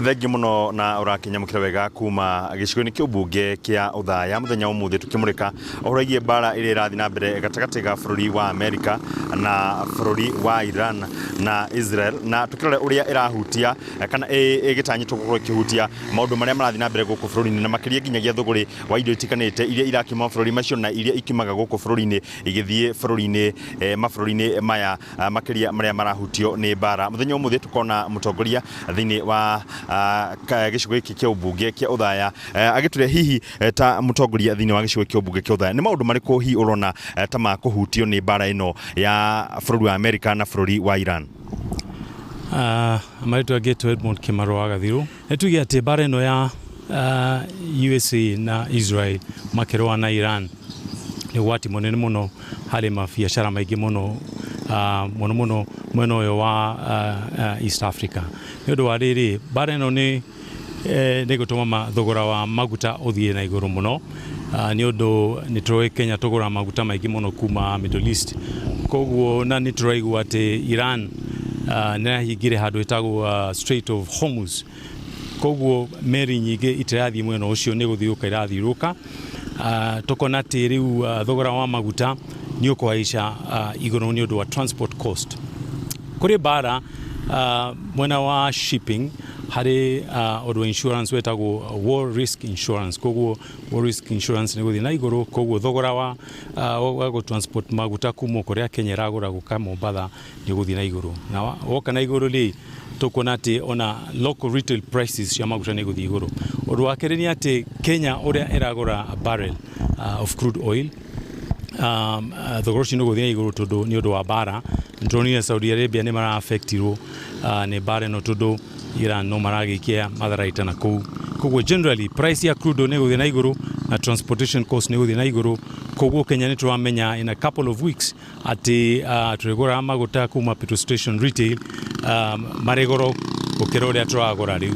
Thengi muno na urakinyamukira wega kuma gicigo-ini kia ubunge kia uthaya muthenya umuthi tukimurika uhoro bara iri irathi na mbere gatagati ga bururi wa Amerika na bururi wa Iran na Israel na tukirore uria irahutia kana igitanyitwo gukorwo ikihutia maundu maria marathi na mbere guku bururi-ini na makiria nginyagia thuguri wa indo itikanite iria irakima bururi macio na iria ikimaga guku bururi-ini igithie bururi-ini mabururi-ini maya makiria maria marahutio ni bara muthenya umuthi tukona mutongoria thiini wa gicigo giki kia ubunge kia uthaya agituria hihi ta mutongoria thiini wa gicigo kia ubunge kia uthaya ni maundu mariku hi urona ta makuhutio ni bara ino ya bururi wa Amerika na bururi wa Iran. Maritwa Geto Edmund Kimaro Agathiru netugia ati bara ino ya USA na Israel makeroa na Iran ni wati munene muno hari mabiacara maingi muno muno mwena uyu wa East Africa ni undu wa riri bara ino ni gutuma thogora wa maguta uthie na iguru muno ni undu ni turoi Kenya tugura maguta maingi muno kuma Middle East koguo na ni turaigua ati Iran na higire handu itago Strait of Hormuz koguo meri nyingi itirathi mwena ucio ni guthiuka irathiuruka tukona ati riu thogora wa maguta ni ukuhaisha iguru ni undu wa transport cost kuri bara mwena wa shipping hari odo insurance wetago war risk insurance koguo war risk insurance ni guthi na iguru koguo thogora wa go transport maguta kuma kuria Kenya ragura guka Mombasa ni guthi na iguru na woka na iguru li tukona ati ona local retail prices ya maguta ni guthi iguru odo wakere ni ati Kenya uria iragura a barrel of crude oil thogora ucio ni guthi na iguru tondu ni undu wa bara ndronire Saudi Arabia ni mara affectiro ni bara no tondu Iran no maragikia matharaita na koguo generally price ya crude ni guthi na iguru na transportation cost ni guthi na iguru koguo Kenya ni turamenya in a couple of weeks ati turegora maguta kuma petrol station retail maregoro gukira uria turagura riu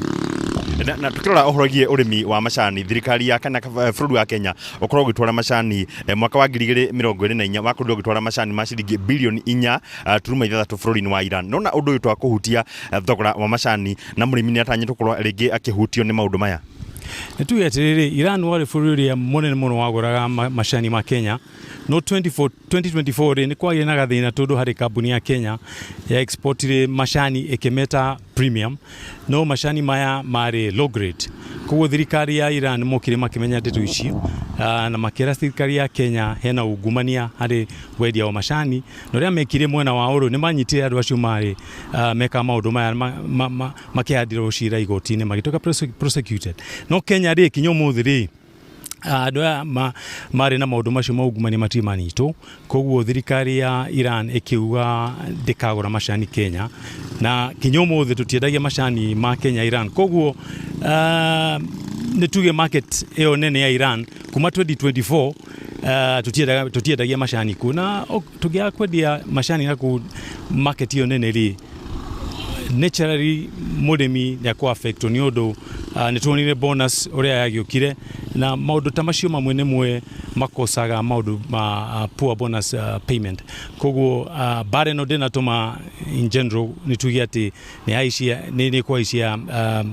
na tukirora uhorogie urimi wa macani thirikari ya kana bururi wa Kenya ukorwo gitwara macani mwaka wa 2024 wakorwo gitwara macani ma ciringi bilioni 4.6 bururi-ini wa Iran nona undu uyu twa kuhutia thogora wa macani na murimi ni atanyitwo korwo ringi akihutio ni maundu maya netuge atiriri Iran wari bururi ya munene muno waguraga macani ma Kenya no 2024 ni kwagire na gathina tondu hari kambuni ya Kenya ya exportire macani ikimeta premium no macani maya mari low grade koguo thirikari ya Iran mokire makimenya ndeto icio na makira thirikari ya Kenya hena ungumania hari wendia wa macani no ria mekire mwena wa uru ni manyitire andu acio mari meka maundu maya makiandira ucira igoti-ini magitoka prosecuted no Kenya ri kinyo muthiri andu mari na maundu macio maungumania matimanyitwo koguo thirikari ya Iran ikiuga ndikagura macani Kenya na kinyomuthi tutiendagia macani ma Kenya Iran koguo nituge market eo nene ya Iran kuma 2024 tutiendagia macani kuna tugia kwendia macani na ku market eo nene ri naturally murimi ya ku affect ni undu nituonire bonus uria yagiukire na maundu ta macio mamwe nemwe makosaga maundu ma poor bonus payment koguo bare no dena tuma in general nitugia ati ni aishia ni kwa aishia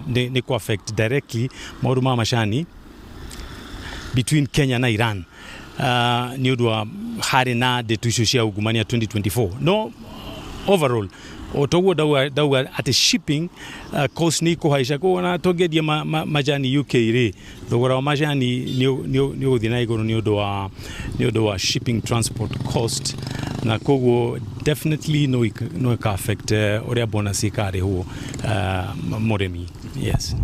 ni kwa affect directly maundu ma macani between Kenya na Iran ni undu hari na detuisho cia ungumania 2024 no overall otoguo dauga ati shipping cost ni kuhaisha kuona togedia majani UK ri thogora wa majani ni uthi na iguru ni undu wa shipping transport cost na koguo definitely no ka affect uria bonus ikari huo murimi yes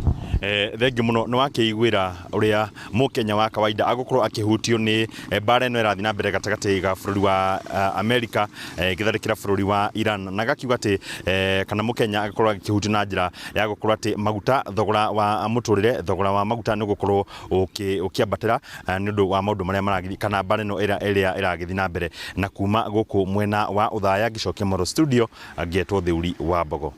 thengi muno ni wakiigwira uria mukenya wa kawaida agukorwo akihutio ni bara ino irathi na mbere gatagati ga bururi wa Amerika githarikira bururi wa Iran na gakiuga ati kana mukenya agukorwo akihutio na njira ya gukorwo ati maguta thogora wa muturire thogora wa maguta ni gukorwo ukiambatira ni undu wa maundu maria maragithi kana bara ino iria iragithi na mbere na kuma guku mwena wa uthaya gicokia Moro studio Getwo Thiuri wa Mbogo.